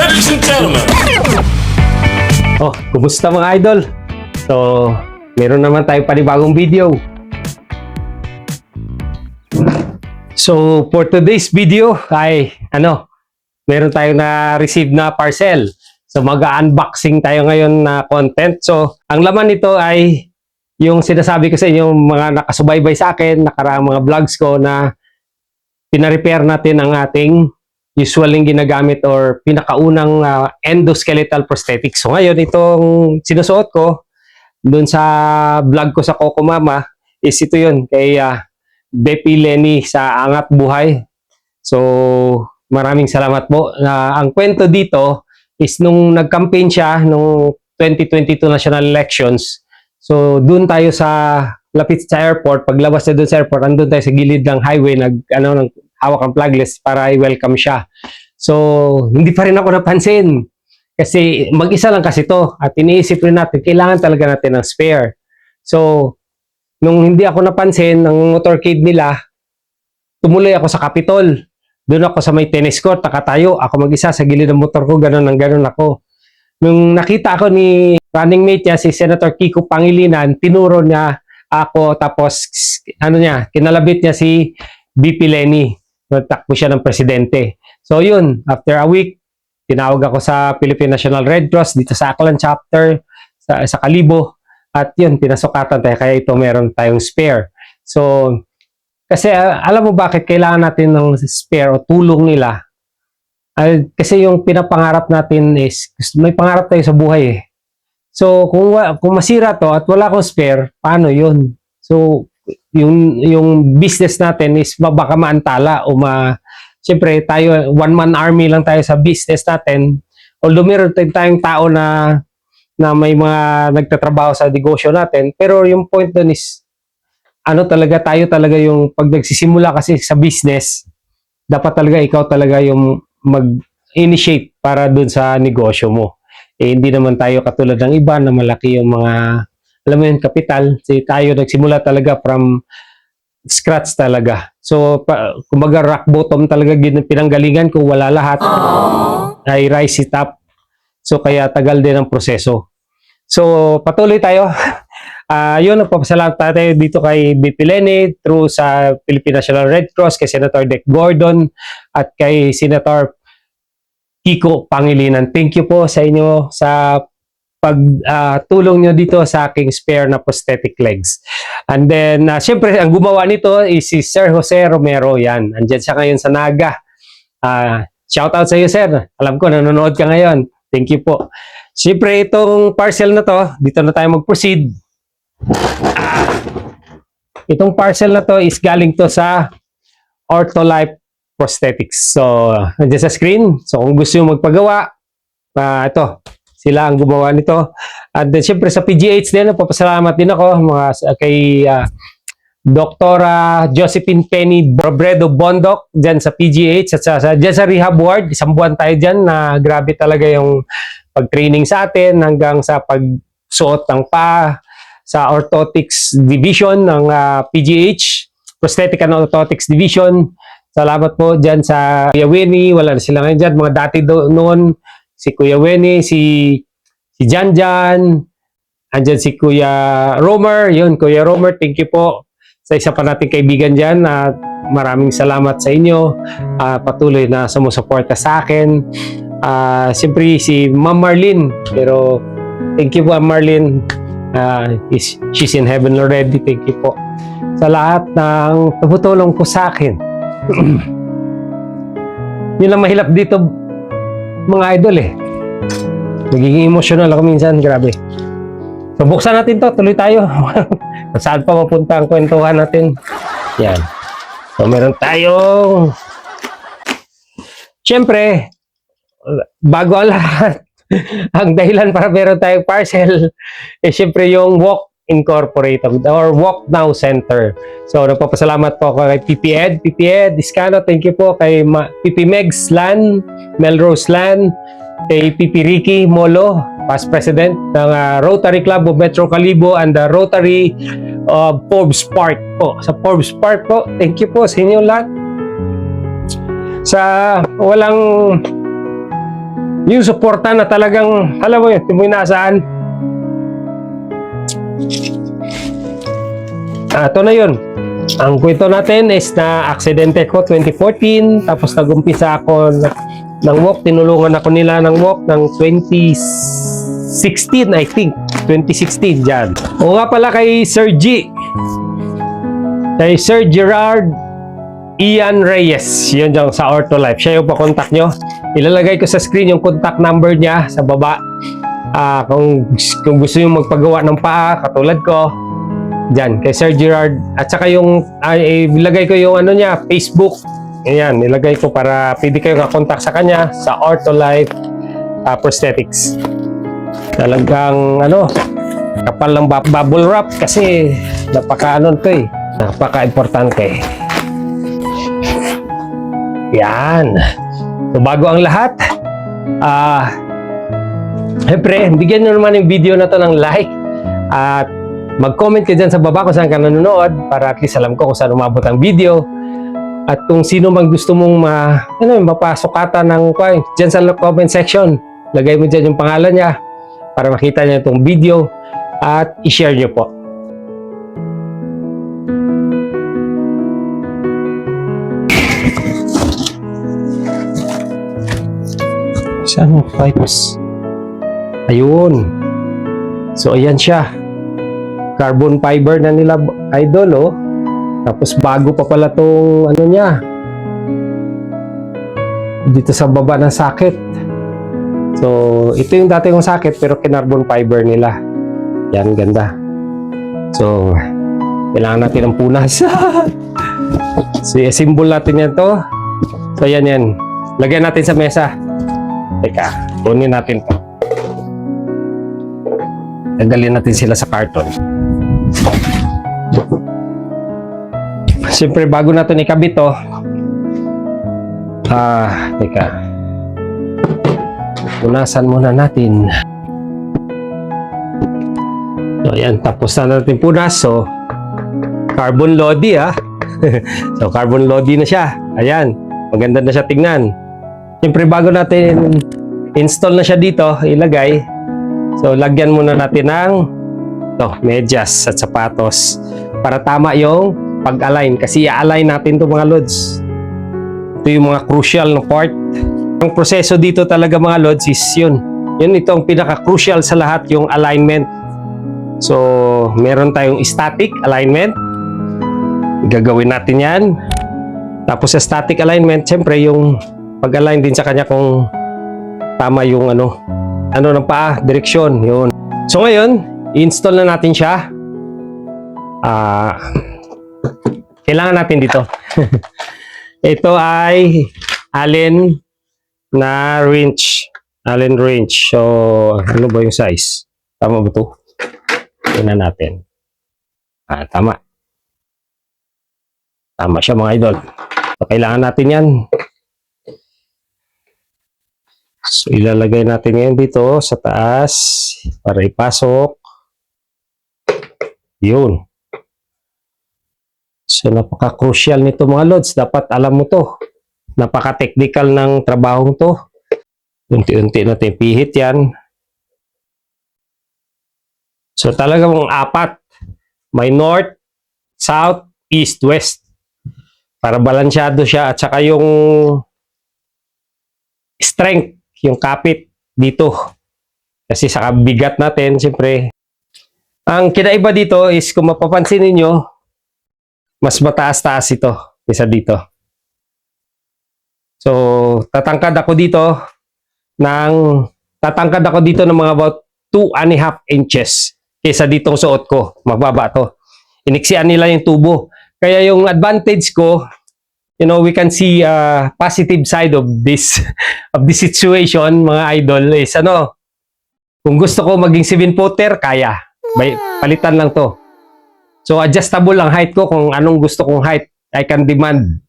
Ladies and gentlemen. Oh, kumusta mga idol? So, meron naman tayong panibagong video. So, for today's video ay meron tayong na-receive na parcel. So, mag-unboxing tayo ngayon na content. So, ang laman nito ay yung sinasabi ko sa inyo, mga nakasubaybay sa akin, nakaraang mga vlogs ko na pina-repair natin ang ating usually ginagamit or pinakaunang endoskeletal prosthetics. So ngayon, itong sinusuot ko dun sa vlog ko sa Coco Mama is ito yun, kay Bepi Lenny sa Angat Buhay. So maraming salamat po. Ang kwento dito is nung nag-campaign siya nung 2022 national elections. So dun tayo sa lapit sa airport, paglabas na dun sa airport, andun tayo sa gilid ng highway, hawak ang flag list para i-welcome siya. So, hindi pa rin ako napansin. Kasi mag-isa lang kasi to at iniisip rin natin, kailangan talaga natin ng spare. So, nung hindi ako napansin ng motorcade nila, tumuloy ako sa Capitol. Doon ako sa may tennis court, nakatayo. Ako mag-isa sa gilid ng motor ko, ganun ako. Nung nakita ako ni running mate niya, si Senator Kiko Pangilinan, tinuro niya ako, tapos kinalabit niya si BP Lenny. Nagtakbo siya ng presidente. So yun, after a week, tinawag ako sa Philippine National Red Cross dito sa Aklan chapter sa Kalibo, at yun, pinasukatan tayo, kaya ito meron tayong spare. So kasi alam mo bakit kailangan natin ng spare o tulong nila? Kasi yung pinapangarap natin is may pangarap tayo sa buhay eh. So kung masira to at wala akong spare, paano yun? So yung business natin is baka maantala o siyempre tayo, one-man army lang tayo sa business natin. Although meron tayong tao na may mga nagtatrabaho sa negosyo natin, pero yung point doon is tayo talaga yung pag nagsisimula kasi sa business, dapat talaga ikaw talaga yung mag-initiate para doon sa negosyo mo. Hindi naman tayo katulad ng iba na malaki yung mga alam mo yun, kapital. Tayo nagsimula talaga from scratch talaga. So, kumbaga rock bottom talaga pinanggalingan kung wala lahat. Ay rise it up. So, kaya tagal din ang proseso. So, patuloy tayo. Yun, nagpapasalamat tayo dito kay BP Lenny through sa Philippine National Red Cross, kay Senator Dick Gordon, at kay Senator Kiko Pangilinan. Thank you po sa inyo sa pagtulong nyo dito sa aking spare na prosthetic legs. And then, syempre, ang gumawa nito is si Sir Jose Romero. Yan, andyan siya ngayon sa Naga. Shout out sa iyo, sir. Alam ko, nanonood ka ngayon. Thank you po. Syempre, itong parcel na to, dito na tayo mag-proceed. Itong parcel na to is galing to sa Ortholife Prosthetics. So, andyan sa screen. So, kung gusto nyo magpagawa, ito, sila ang gumawa nito. At then, siyempre sa PGH din, papasalamat din ako kay Doktora Josephine Penny Robredo Bondok dyan sa PGH at dyan sa rehab ward. Isang buwan tayo dyan na grabe talaga yung pag-training sa atin hanggang sa pagsuot ng sa orthotics division ng PGH, Prosthetic and Orthotics Division. Salamat po dyan sa Kuya Winnie. Wala na sila ngayon dyan. Mga dati noon, si Kuya Winnie, si Janjan, andyan si Kuya Romer. Yun, Kuya Romer, thank you po sa isa pa nating kaibigan dyan. Maraming salamat sa inyo. Patuloy na sumusuporta sa akin. Siyempre si Ma'am Marlene. Pero thank you po, Ma'am Marlene. She's in heaven already. Thank you po sa lahat ng tumutulong po sa akin. Yun lang mahirap dito, mga idol eh. Nagiging emotional ako minsan, grabe. So buksan natin to, tuloy tayo. Saan pa mapunta ang kwentuhan natin? Yan. So meron tayong siyempre, bago ang lahat, ang dahilan para meron tayong parcel siyempre yung Walk Incorporated or Walk Now Center. So nagpapasalamat po ako kay PP Ed Iscano, thank you po kay PP Megs Lan, Melrose Lan, kay PP Ricky Molo, past president ng Rotary Club of Metro Kalibo and the Rotary of Forbes Park po. Sa Forbes Park po, thank you po sa inyo lahat. Sa walang Yung suporta na talagang, alam mo yun, timoy nasaan. Ito na yun. Ang kwento natin is na aksidente ko 2014, tapos nagumpisa ako ng walk, tinulungan ako nila ng walk ng 2016, I think. 2016 dyan. O nga pala kay Sir G. Kay Sir Gerard Ian Reyes. Yun dyan sa Ortholife. Siya yung pa-contact nyo. Ilalagay ko sa screen yung contact number niya sa baba. Kung gusto nyo magpagawa ng paa, katulad ko, dyan, kay Sir Gerard. At saka yung, ilagay ko yung ano niya, Facebook. Ayan, nilagay ko para pwede kayo ka-contact sa kanya sa Ortholife Prosthetics. Talagang, kapal ng bubble wrap kasi napaka-importante. Yan. So, bago ang lahat, siyempre, bigyan nyo naman yung video na to ng like at mag-comment ka dyan sa baba kung saan ka nanonood para at least alam ko kung saan umabot ang video. At kung sino mang gusto mong mapasukatan ng dyan sa comment section, lagay mo dyan yung pangalan niya para makita niya itong video at i-share niyo po. Saan yung pipes? Ayun. So, ayan siya. Carbon fiber na nila, idol, oh. Tapos bago pa pala tong niya. Dito sa baba ng socket. So, ito yung dati kong socket pero kinarbon fiber nila. Yan, ganda. So, kailangan natin ng punas. So, i-symbol natin yan to. So, yan. Lagyan natin sa mesa. Teka, kunin natin to. Tanggalin natin sila sa karton. Siyempre, bago natin ikabit to, teka. Punasan muna natin. So, ayan. Tapos na natin punas. So, carbon lodi, So, carbon lodi na siya. Ayan. Maganda na siya tingnan. Siyempre, bago natin install na siya dito, ilagay. So, lagyan muna natin ng medyas at sapatos para tama yung pag-align. Kasi i-align natin itong mga loads. Ito yung mga crucial na part. Ang proseso dito talaga mga loads is yun. Ito ang pinaka-crucial sa lahat, yung alignment. So, meron tayong static alignment. Gagawin natin yan. Tapos sa static alignment, siyempre yung pag-align din sa kanya kung tama yung ng paa, direksyon, yun. So ngayon, i-install na natin siya. Kailangan natin dito. Ito ay Allen na wrench. Allen wrench. So, ano ba yung size? Tama ba ito? Tingnan natin. Tama. Tama siya mga idol. So, kailangan natin yan. So, ilalagay natin ngayon dito sa taas para ipasok. Yun. So, napaka-crucial nito mga lods. Dapat alam mo to. Napaka-technical ng trabahong to. Unti-unti natin pihit yan. So, talagang apat. May north, south, east, west. Para balansyado siya at saka yung strength. Yung kapit dito. Kasi sa bigat natin, siyempre. Ang kinaiba dito is kung mapapansin ninyo, mas mataas-taas ito kaysa dito. So, tatangkad ako dito ng mga about 2.5 inches kaysa ditong suot ko. Mababa to. Iniksian nila yung tubo. Kaya yung advantage ko, we can see positive side of this situation, mga idol, is kung gusto ko maging 7-footer, kaya. Palitan lang to. So, adjustable lang height ko kung anong gusto kong height. I can demand.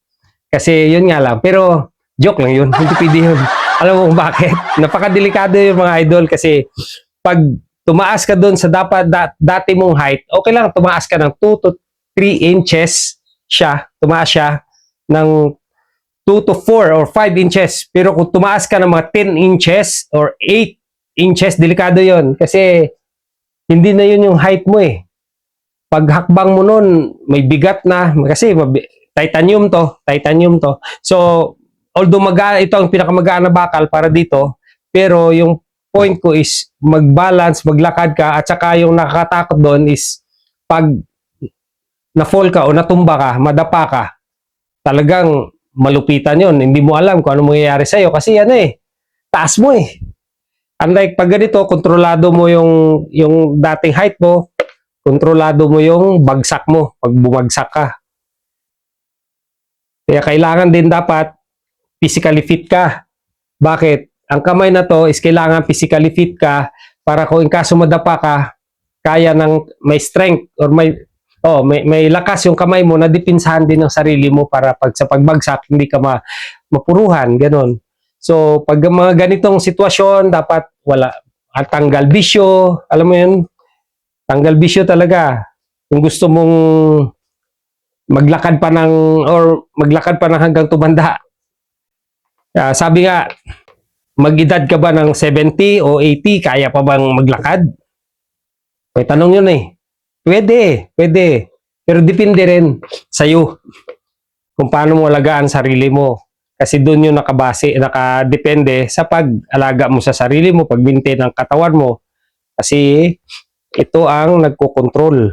Kasi, yun nga lang. Pero, joke lang yun. Hindi pwede yun. Alam mo kung bakit? Napakadelikado yung mga idol kasi pag tumaas ka dun sa dati mong height, okay lang, tumaas ka ng 2 to 3 inches siya. Tumaas siya ng 2 to 4 or 5 inches. Pero kung tumaas ka ng mga 10 inches or 8 inches, delikado yon. Kasi hindi na yun yung height mo eh. Pag hakbang mo nun, may bigat na. Kasi titanium to. So, although ito ang pinakamagaan na bakal para dito, pero yung point ko is mag-balance, maglakad ka, at saka yung nakakatakot doon is pag na-fall ka o natumba ka, madapa ka, talagang malupitan yon. Hindi mo alam kung ano mangyayari sa'yo kasi yan eh, taas mo eh. Unlike pag ganito, kontrolado mo yung dating height mo, kontrolado mo yung bagsak mo pag bumagsak ka. Kaya kailangan din dapat physically fit ka. Bakit? Ang kamay na to is kailangan physically fit ka para kung in kaso madapa ka, kaya ng may strength or may lakas yung kamay mo na dipinsahan din ng sarili mo para pag sa pagbagsak hindi ka mapuruhan, ganun. So, pag mga ganitong sitwasyon, dapat wala tanggal bisyo, alam mo yun, tanggal bisyo talaga. Kung gusto mong maglakad pa ng hanggang tumanda. Sabi nga, mag-edad ka ba ng 70 o 80, kaya pa bang maglakad? May tanong yun eh. Pwede. Pero depende rin sa'yo kung paano mo alagaan sarili mo. Kasi doon yung nakadepende sa pag-alaga mo sa sarili mo, pag-maintain ng katawan mo. Kasi ito ang nagkokontrol.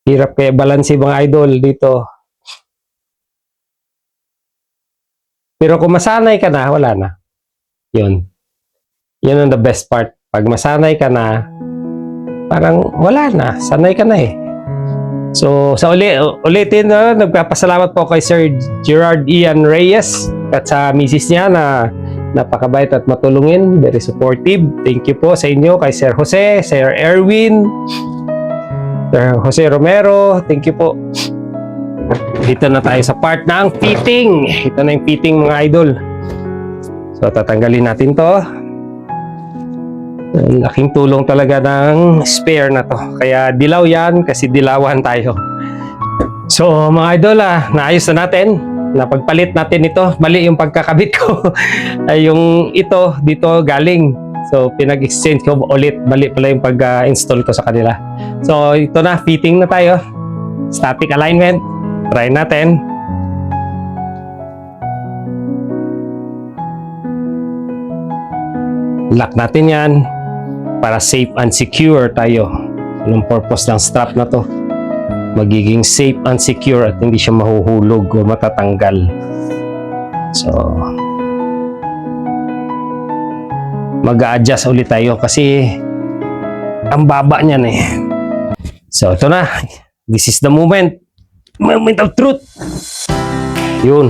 Hirap kaya balanse mga idol dito. Pero kung masanay ka na, wala na. Yun ang the best part. Pag masanay ka na, parang wala na. Sanay ka na eh. So, sa ulitin, nagpapasalamat po kay Sir Gerard Ian Reyes at sa misis niya na napakabait at matulungin. Very supportive. Thank you po sa inyo kay Sir Jose, Sir Erwin, Sir Jose Romero. Thank you po. Dito na tayo sa part ng fitting. Ito na yung fitting mga idol. So, tatanggalin natin to. Laking tulong talaga ng spare na to. Kaya dilaw yan kasi dilawan tayo. So, mga idol, naayos na natin. Napagpalit natin ito. Mali yung pagkakabit ko. Ay, yung ito, dito galing. So, pinag-exchange ko ulit. Mali pala yung pag-install ko sa kanila. So, ito na. Fitting na tayo. Static alignment. Try natin. Lock natin yan para safe and secure tayo. Anong purpose ng strap na to? Magiging safe and secure at hindi siya mahuhulog o matatanggal. So, mag-a-adjust ulit tayo kasi ang baba niyan eh. So, ito na. This is the moment. Moment of truth. Yun.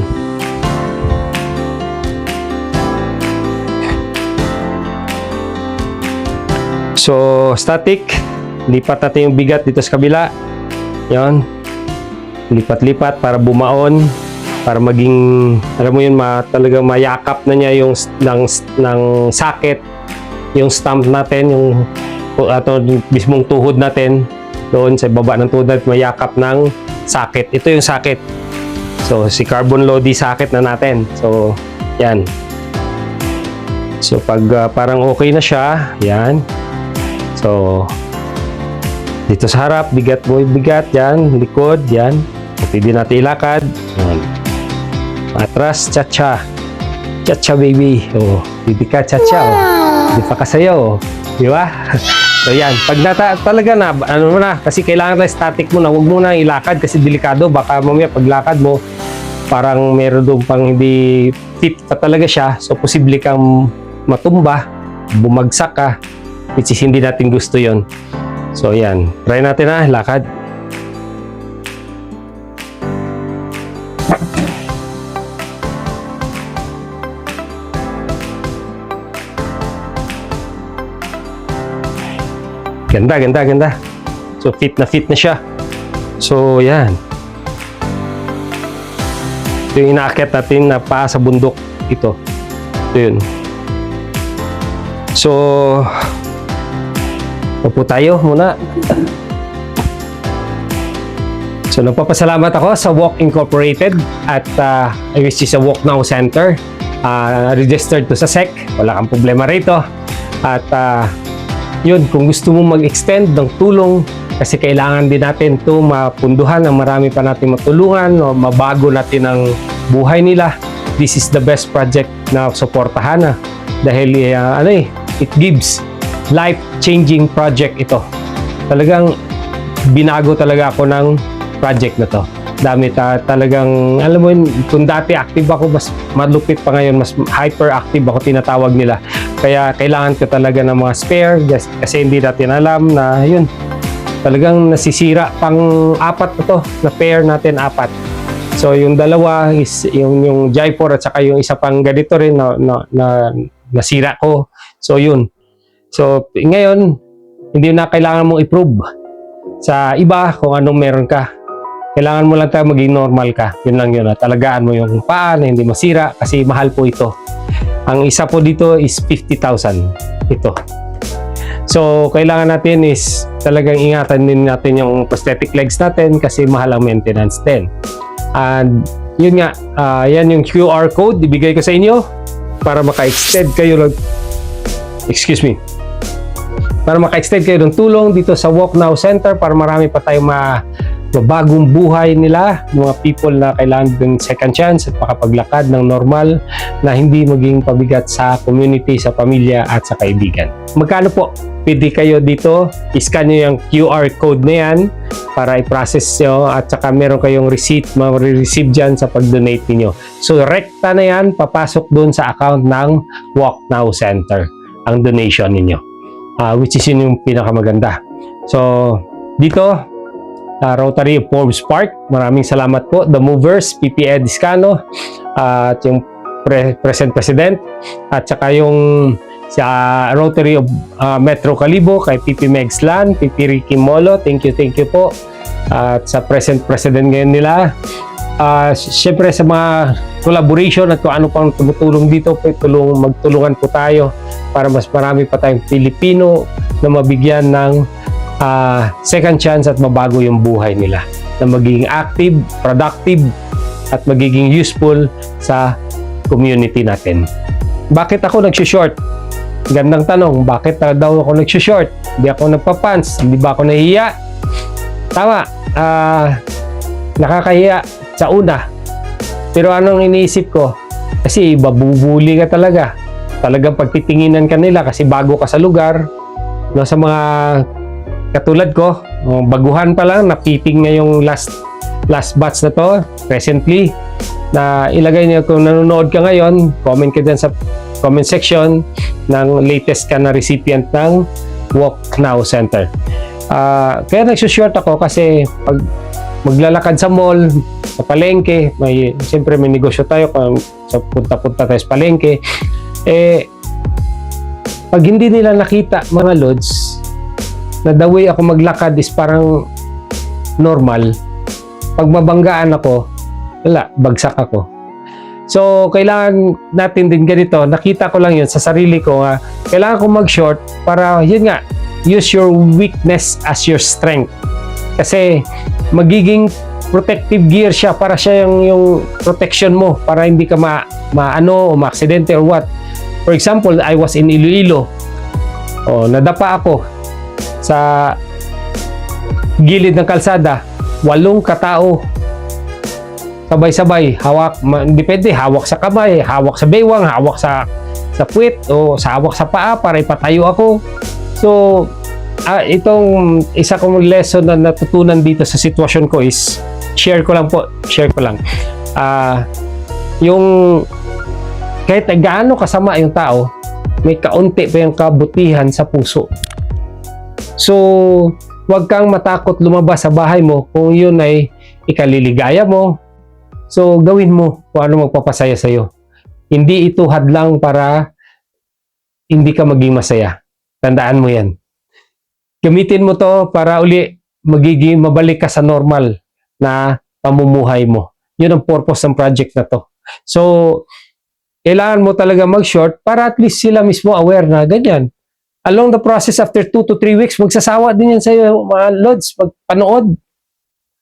So, static. Lipat natin yung bigat dito sa kabila. Yan. Lipat-lipat para bumaon. Para maging, alam mo yun, talagang mayakap na niya yung ng socket. Yung stump natin, yung mismong tuhod natin. Doon sa baba ng tuhod natin, mayakap ng socket. Ito yung socket. So, si carbon Lodi socket na natin. So, yan. So, pag parang okay na siya, yan. So, dito sa harap, bigat mo yung bigat, yan. Likod, yan. Pwede natin ilakad. Yan. Atras, cha-cha. Cha-cha, baby. Oh, bibi ka, cha-cha. Oh. Di pa kasayo. Oh. Di ba? So yan, pag talaga na, ano mo na, kasi kailangan na static mo na, huwag mo na ilakad kasi delikado, baka mamaya paglakad mo, parang meron doon pang hindi fit pa talaga siya, so posible kang matumba, bumagsak ka, which is hindi natin gusto yon. So yan, try natin na, lakad. Ganda. So, fit na siya. So, yan. Ito yung inaakyat natin na paa sa bundok. Ito yun. So, upo tayo muna. So nagpapasalamat ako sa Walk Incorporated at which is a Walk Now Center. Registered to sa SEC, wala kang problema rito. At yun, kung gusto mo mag-extend ng tulong, kasi kailangan din natin ito mapunduhan, ang marami pa natin matulungan, o mabago natin ang buhay nila. This is the best project na suportahan dahil it gives life-changing project ito. Talagang binago talaga ako ng project na to. Dami talagang, alam mo yun, kung dati active ako, mas malupit pa ngayon, mas hyperactive ako, tinatawag nila. Kaya kailangan ko talaga ng mga spare kasi hindi natin alam na yun, talagang nasisira. Pang-apat na to, na pair natin, 4. So yung dalawa is yung Jaipur at saka yung isa pang ganito rin na nasira ko. So yun. So ngayon, hindi na kailangan mong i-prove sa iba kung anong meron ka. Kailangan mo lang tayo maging normal ka. Yun lang yun. Talagaan mo yung paa na hindi masira kasi mahal po ito. Ang isa po dito is 50,000. Ito. So, kailangan natin is talagang ingatan din natin yung prosthetic legs natin kasi mahal ang maintenance din. And yun nga, yan yung QR code. Ibigay ko sa inyo para maka-extend kayo. Excuse me. Para maka-extend kayo ng tulong dito sa Walk Now Center para marami pa tayong bagong buhay nila, mga people na kailangan ng second chance at makapaglakad ng normal na hindi maging pabigat sa community, sa pamilya at sa kaibigan. Magkano po? Pwede kayo dito, iscan nyo yung QR code na yan para i-process nyo at saka meron kayong receipt, ma-receive dyan sa pag-donate niyo. So, rekta na yan, papasok dun sa account ng Walk Now Center, ang donation ninyo. Which is yun yung pinakamaganda. So, dito, Rotary of Forbes Park. Maraming salamat po. The Movers, PPE Discano, at yung Present President, at saka yung sa Rotary of Metro Calibo, kay PP Megslan, PP Ricky Molo, thank you po. At sa Present President ngayon nila. Siyempre sa mga collaboration at kung ano pang tumutulong dito, magtulungan po tayo para mas marami pa tayong Pilipino na mabigyan ng second chance at mabago yung buhay nila, na magiging active, productive at magiging useful sa community natin. Bakit ako nag-short? Gandang tanong, bakit daw ako nag-short? Hindi ako nagpa-pants, hindi ba ako nahihiya? Tama, nakakahiya sa una. Pero anong iniisip ko? Kasi babubuli ka talaga. Talagang pagtitinginan ka nila kasi bago ka sa lugar. No, sa mga katulad ko, baguhan pa lang, napiting nga yung last batch na to, recently, na ilagay niyo kung nanonood ka ngayon, comment ka dyan sa comment section ng latest ka na recipient ng Walk Now Center. Kaya nagsushort ako kasi pag maglalakad sa mall, sa palengke, siyempre may negosyo tayo, sa punta-punta tayo sa palengke, pag hindi nila nakita mga lods, na the way ako maglakad is parang normal. Pag mabanggaan ako, wala, bagsak ako. So, kailangan natin din ganito. Nakita ko lang yun sa sarili ko. Kailangan ko mag-short para, yun nga, use your weakness as your strength. Kasi, magiging protective gear siya para siya yung protection mo para hindi ka maano o ma-aksidente or what. For example, I was in Iloilo. Nadapa ako sa gilid ng kalsada, 8 katao sabay-sabay, depende, hawak sa kamay, hawak sa baywang, hawak sa puwet o hawak sa paa para ipatayo ako. So itong isa kong lesson na natutunan dito sa sitwasyon ko is share ko lang yung kahit gaano kasama yung tao, may kaunti pa yung kabutihan sa puso. So, huwag kang matakot lumabas sa bahay mo kung yun ay ikaliligaya mo. So, gawin mo kung ano magpapasaya sa'yo. Hindi ito hadlang para hindi ka maging masaya. Tandaan mo yan. Gamitin mo to para uli mabalik ka sa normal na pamumuhay mo. Yun ang purpose ng project na to. So, kailangan mo talaga mag-short para at least sila mismo aware na ganyan. Along the process, after 2 to 3 weeks, magsasawa din yan sa'yo, mga lods, pagpanood.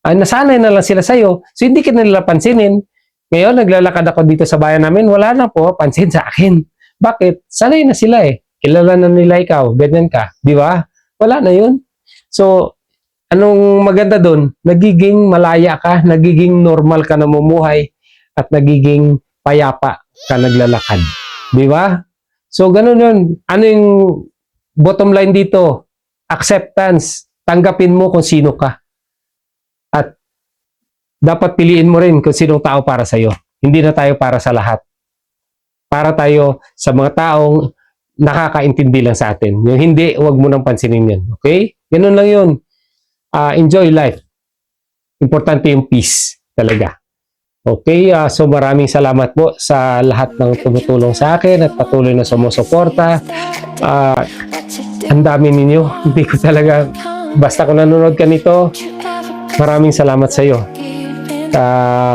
nasanay na lang sila sa'yo, so hindi ka nila pansinin. Ngayon, naglalakad ako dito sa bayan namin, wala na po pansin sa akin. Bakit? Sanay na sila eh. Kilala na nila ikaw, ganyan ka. Di ba? Wala na yun. So, anong maganda doon? Nagiging malaya ka, nagiging normal ka na mumuhay, at nagiging payapa ka naglalakad. Di ba? So, ganun yun. Ano yung bottom line dito? Acceptance. Tanggapin mo kung sino ka. At dapat piliin mo rin kung sinong tao para sa'yo. Hindi na tayo para sa lahat. Para tayo sa mga taong nakakaintindi lang sa atin. Yung hindi, huwag mo nang pansinin yan. Okay? Ganun lang yun. Enjoy life. Importante yung peace talaga. Okay? So maraming salamat po sa lahat ng tumutulong sa akin at patuloy na sumusuporta. Ang dami ninyo. Hindi ko talaga, basta kung nanonood ka nito, maraming salamat sa iyo.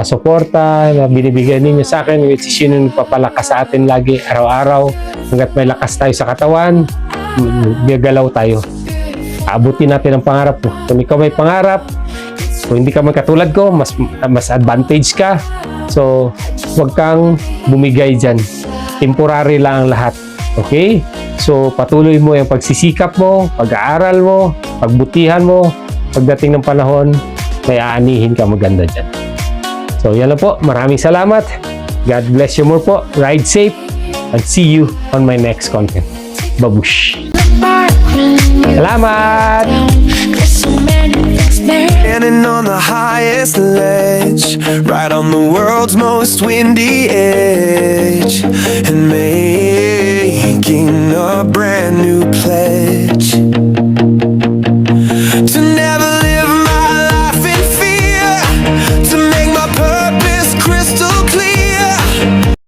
Suporta na binibigyan ninyo sa akin, which is yun yung papalakas sa atin lagi, araw-araw. Hanggat may lakas tayo sa katawan, gagalaw tayo. Abutin natin ang pangarap mo. Kung ikaw may pangarap, kung hindi ka man katulad ko, mas advantage ka. So, huwag kang bumigay dyan. Temporary lang ang lahat. Okay? So, patuloy mo yung pagsisikap mo, pag-aaral mo, pagbutihan mo. Pagdating ng panahon, may aanihin ka maganda dyan. So, yan lang po. Maraming salamat. God bless you more po. Ride safe. And see you on my next content. Babush! Salamat! Standing on the highest ledge, right on the world's most windy edge.